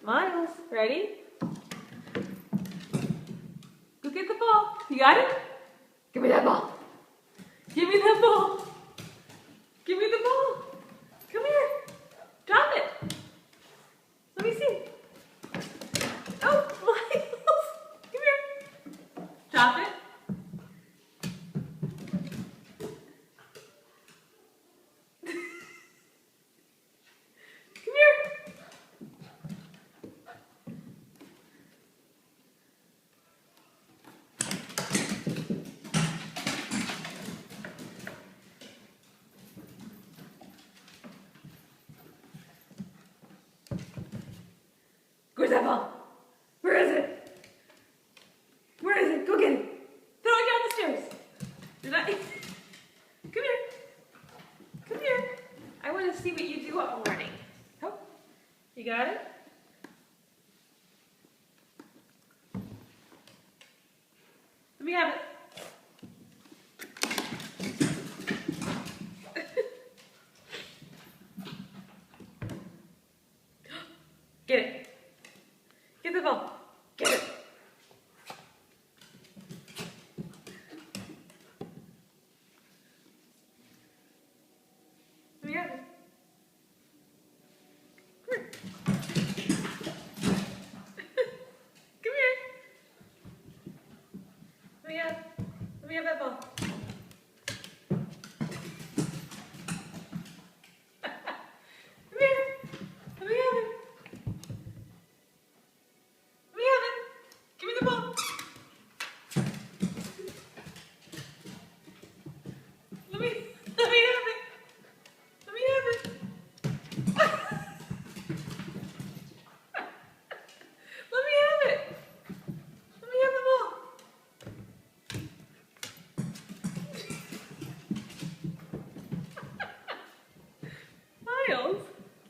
Miles, ready? Go get the ball. You got it? Give me that ball. Give me that ball. Give me the ball. Come here. Drop it. Let me see. Oh, Miles. Come here. Drop it. Come here. Where's that ball? Where is it? Where is it? Go get it. Throw it down the stairs. Did I? Come here. Come here. I want to see what you do while I'm running. Oh, you got it? Let me have it. Get it. Get the ball. Get it. Let me have it. Come here. Let me have that ball. Come here. Let me have it. Let me have it. Give me the ball. Let me have it. Let me have it. Let me have it. Let me have the ball. Miles,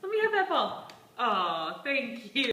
let me have that ball. Oh, thank you.